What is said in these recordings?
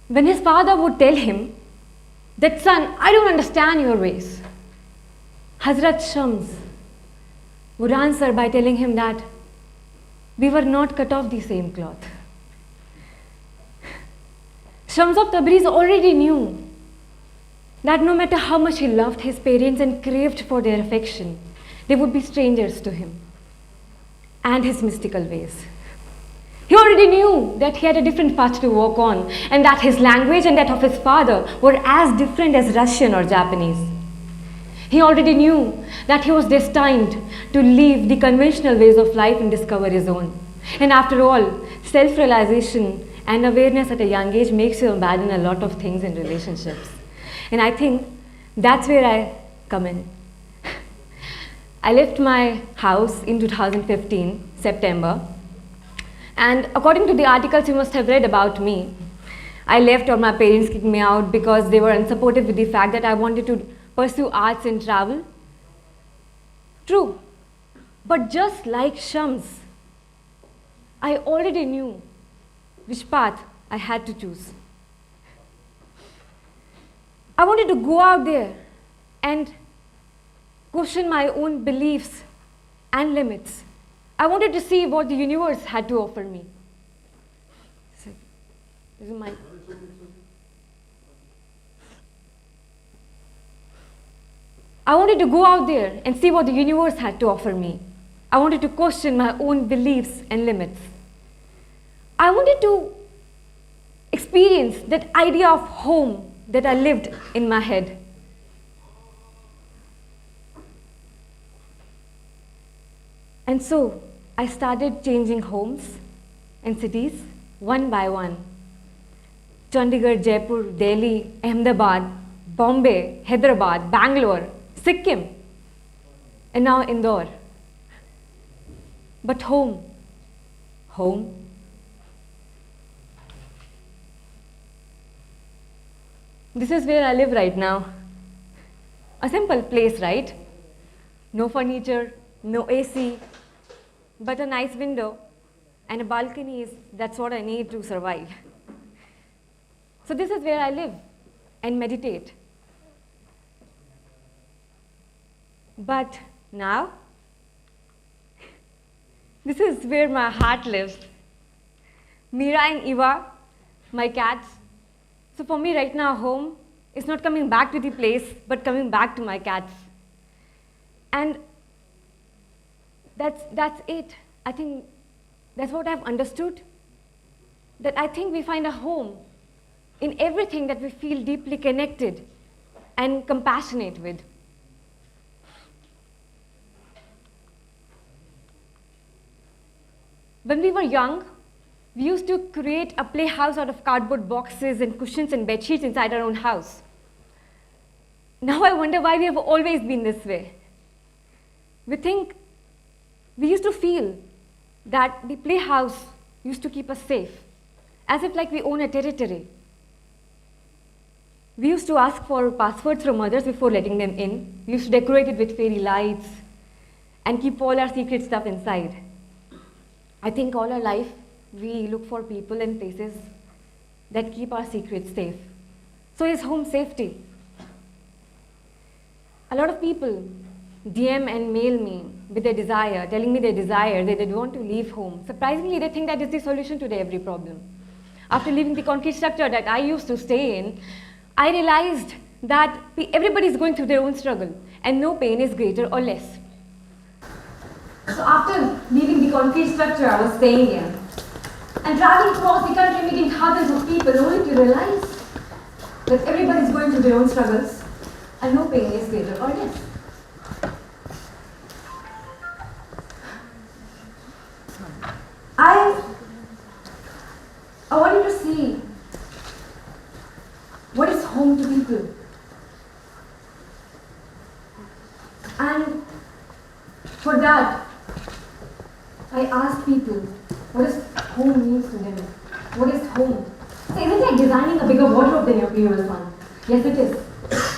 when his father would tell him that, son, I don't understand your ways, Hazrat Shams would answer by telling him that we were not cut off the same cloth. Shams of Tabriz already knew that no matter how much he loved his parents and craved for their affection, they would be strangers to him and his mystical ways. He already knew that he had a different path to walk on, and that his language and that of his father were as different as Russian or Japanese. He already knew that he was destined to leave the conventional ways of life and discover his own. And after all, self-realization and awareness at a young age makes you abandon a lot of things in relationships. And I think that's where I come in. I left my house in 2015, September. And according to the articles you must have read about me, I left or my parents kicked me out because they were unsupportive with the fact that I wanted to pursue arts and travel. True. But just like Shams, I already knew which path I had to choose. I wanted to go out there and question my own beliefs and limits. I wanted to see what the universe had to offer me. This is my... I wanted to go out there and see what the universe had to offer me. I wanted to question my own beliefs and limits. I wanted to experience that idea of home that I lived in my head. And so, I started changing homes and cities one by one. Chandigarh, Jaipur, Delhi, Ahmedabad, Bombay, Hyderabad, Bangalore, Sikkim, and now Indore. But home. This is where I live right now. A simple place, right? No furniture, no AC, but a nice window and a balcony that's what I need to survive. So this is where I live and meditate. But now, this is where my heart lives. Mira and Eva, my cats. So for me right now, home is not coming back to the place, but coming back to my cats. And that's it. I think that's what I've understood. That I think we find a home in everything that we feel deeply connected and compassionate with. When we were young, we used to create a playhouse out of cardboard boxes and cushions and bed sheets inside our own house. Now I wonder why we have always been this way. We used to feel that the playhouse used to keep us safe, as if like we own a territory. We used to ask for passwords from others before letting them in. We used to decorate it with fairy lights and keep all our secret stuff inside. I think all our life, we look for people and places that keep our secrets safe. So is home safety. A lot of people DM and mail me with their desire, telling me their desire, that they want to leave home. Surprisingly, they think that is the solution to their every problem. After leaving the concrete structure that I used to stay in, I realized that everybody is going through their own struggle, and no pain is greater or less. So after leaving the concrete structure I was staying in, and traveling across the country meeting thousands of people, only to realize that everybody is going through their own struggles, and no pain is greater or less. I want you to see what is home to people. And for that, I asked people, what does home means to them? What is home? So isn't it like designing a bigger wardrobe than your previous one? Yes, it is.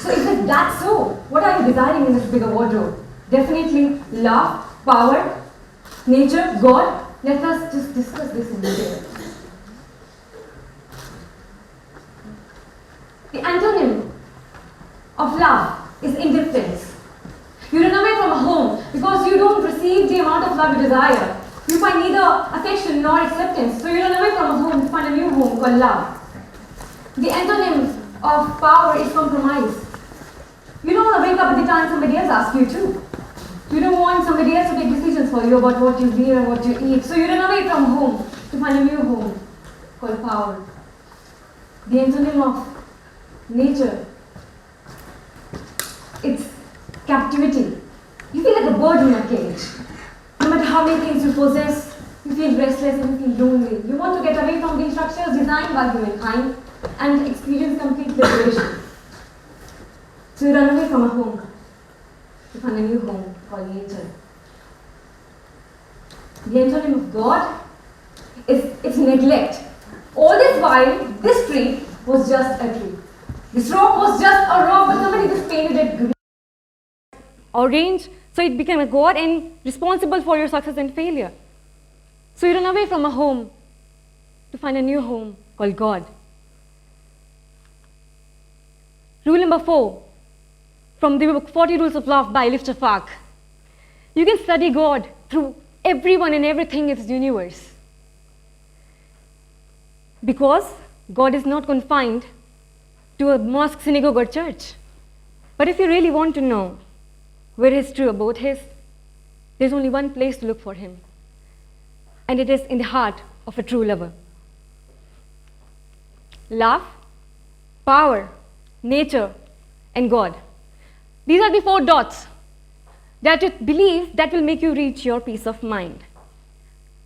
So if that's so, what are you designing in this bigger wardrobe? Definitely love, power, nature, God. Let us just discuss this in detail. The antonym of love is indifference. You run away from a home because you don't receive the amount of love you desire. You find neither affection nor acceptance, so you run away from a home to find a new home called love. The antonym of power is compromise. You don't want to wake up at the time somebody else asks you to. You don't want somebody else to take decisions for you about what you wear and what you eat, so you run away from home to find a new home called power. The antonym of nature, it's captivity. You feel like a bird in a cage. No matter how many things you possess, you feel restless and you feel lonely. You want to get away from these structures designed by humankind and experience complete liberation. So you run away from a home to find a new home called nature. The antonym of God is its neglect. All this while, this tree was just a tree. This rock was just a rock, but somebody just painted it green. Orange, so it became a god and responsible for your success and failure. So you run away from a home to find a new home called God. Rule number 4, from the book 40 Rules of Love by Lister Fark. You can study God through everyone and everything in this universe. Because God is not confined to a mosque, synagogue, or church. But if you really want to know where his true abode is, there's only one place to look for him. And it is in the heart of a true lover. Love, power, nature, and God. These are the 4 dots that you believe that will make you reach your peace of mind.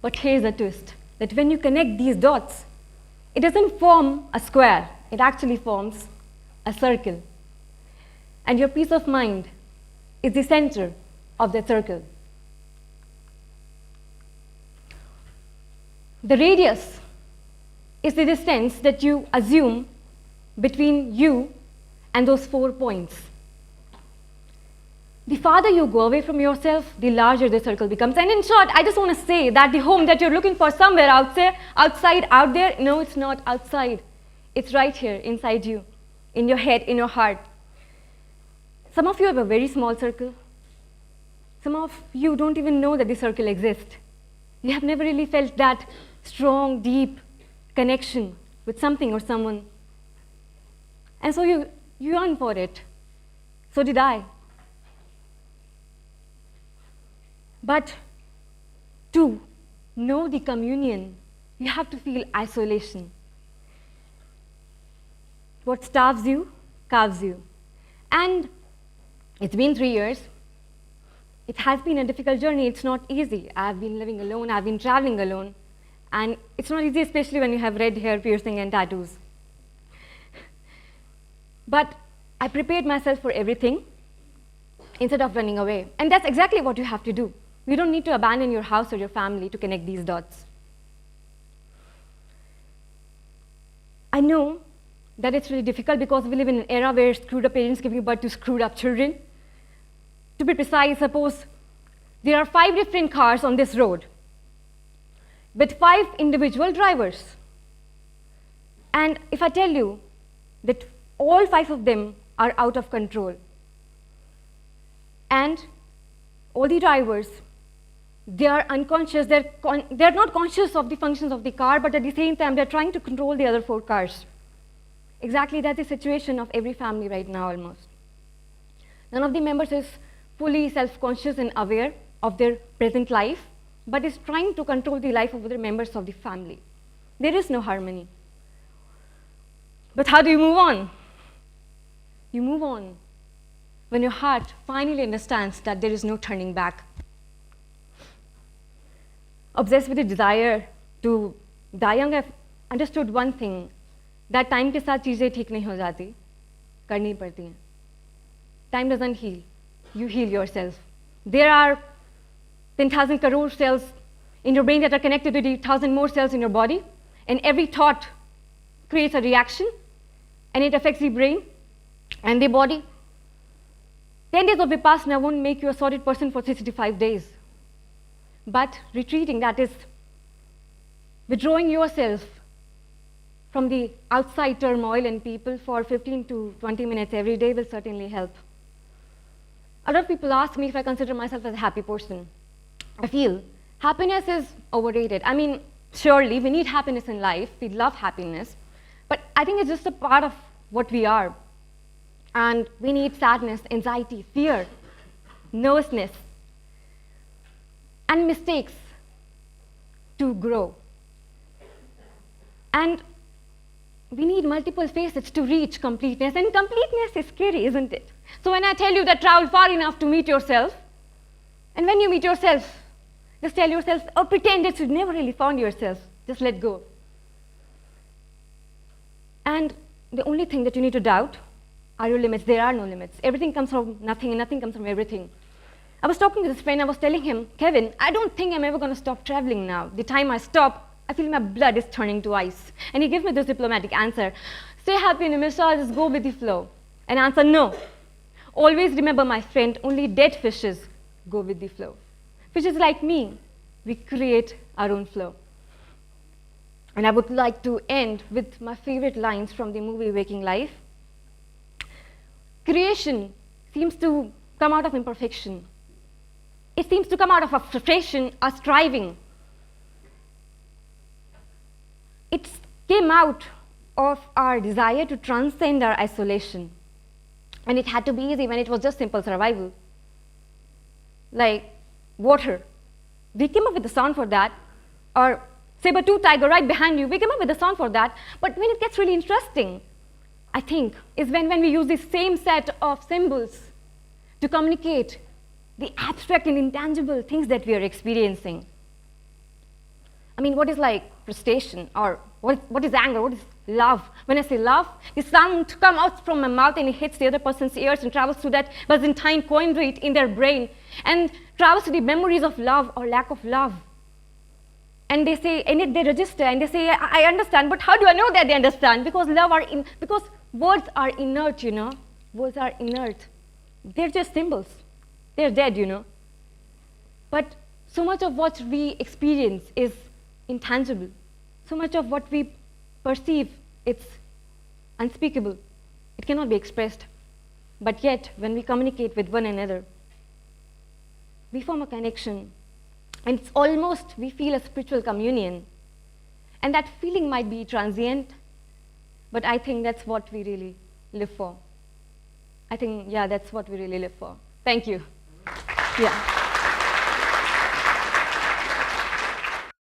But here's the twist, that when you connect these dots, it doesn't form a square, it actually forms a circle. And your peace of mind is the center of that circle. The radius is the distance that you assume between you and those 4 points. The farther you go away from yourself, the larger the circle becomes. And in short, I just want to say that the home that you're looking for somewhere out there, out there, no, it's not outside. It's right here, inside you, in your head, in your heart. Some of you have a very small circle. Some of you don't even know that the circle exists. You have never really felt that strong, deep connection with something or someone. And so you yearn for it. So did I. But to know the communion, you have to feel isolation. What starves you, carves you. And it's been 3 years. It has been a difficult journey. It's not easy. I've been living alone. I've been traveling alone. And it's not easy, especially when you have red hair, piercing, and tattoos. But I prepared myself for everything instead of running away. And that's exactly what you have to do. You don't need to abandon your house or your family to connect these dots. I know that it's really difficult because we live in an era where screwed up parents giving birth to screwed up children. To be precise, suppose there are 5 different cars on this road with 5 individual drivers. And if I tell you that all 5 of them are out of control, and all the drivers, they are unconscious, they're not conscious of the functions of the car, but at the same time, they're trying to control the other 4 cars. Exactly, that's the situation of every family right now almost. None of the members is fully self-conscious and aware of their present life, but is trying to control the life of other members of the family. There is no harmony. But how do you move on? You move on when your heart finally understands that there is no turning back. Obsessed with the desire to die young, I've understood one thing, that time के साथ चीजें ठीक नहीं हो जाती, करनी पड़ती हैं. Time doesn't heal. You heal yourself. There are 10,000 crore cells in your brain that are connected to the 1,000 more cells in your body, and every thought creates a reaction, and it affects the brain and the body. 10 days of Vipassana won't make you a sorted person for 65 days. But retreating, that is withdrawing yourself from the outside turmoil in people for 15 to 20 minutes every day will certainly help. A lot of people ask me if I consider myself as a happy person. I feel happiness is overrated. I mean, surely we need happiness in life. We love happiness. But I think it's just a part of what we are. And we need sadness, anxiety, fear, nervousness, and mistakes to grow. And we need multiple facets to reach completeness. And completeness is scary, isn't it? So when I tell you that travel far enough to meet yourself, and when you meet yourself, just tell yourself, or pretend that you never really found yourself. Just let go. And the only thing that you need to doubt are your limits. There are no limits. Everything comes from nothing, and nothing comes from everything. I was talking to this friend. I was telling him, Kevin, I don't think I'm ever going to stop traveling now. The time I stop, I feel my blood is turning to ice. And he gave me this diplomatic answer. Stay happy, Nimisha, just go with the flow. And answer, no. Always remember, my friend, only dead fishes go with the flow. Fishes like me, we create our own flow. And I would like to end with my favorite lines from the movie Waking Life. Creation seems to come out of imperfection. It seems to come out of a frustration, a striving. It came out of our desire to transcend our isolation. And it had to be easy when it was just simple survival. Like water. We came up with the sound for that. Or saber-tooth tiger right behind you. We came up with the sound for that. But when it gets really interesting, I think, is when we use the same set of symbols to communicate the abstract and intangible things that we are experiencing. I mean, what is like frustration? Or what is anger? What is love? When I say love, the sound comes out from my mouth and it hits the other person's ears and travels through that Byzantine coin rate in their brain and travels to the memories of love or lack of love. And they say, and they register and they say, I understand, but how do I know that they understand? Because because words are inert, you know. Words are inert. They're just symbols. They're dead, you know. But so much of what we experience is intangible. So much of what we perceive, it's unspeakable. It cannot be expressed. But yet, when we communicate with one another, we form a connection. And it's almost, we feel a spiritual communion. And that feeling might be transient, but I think that's what we really live for. I think, yeah, that's what we really live for. Thank you. Yeah.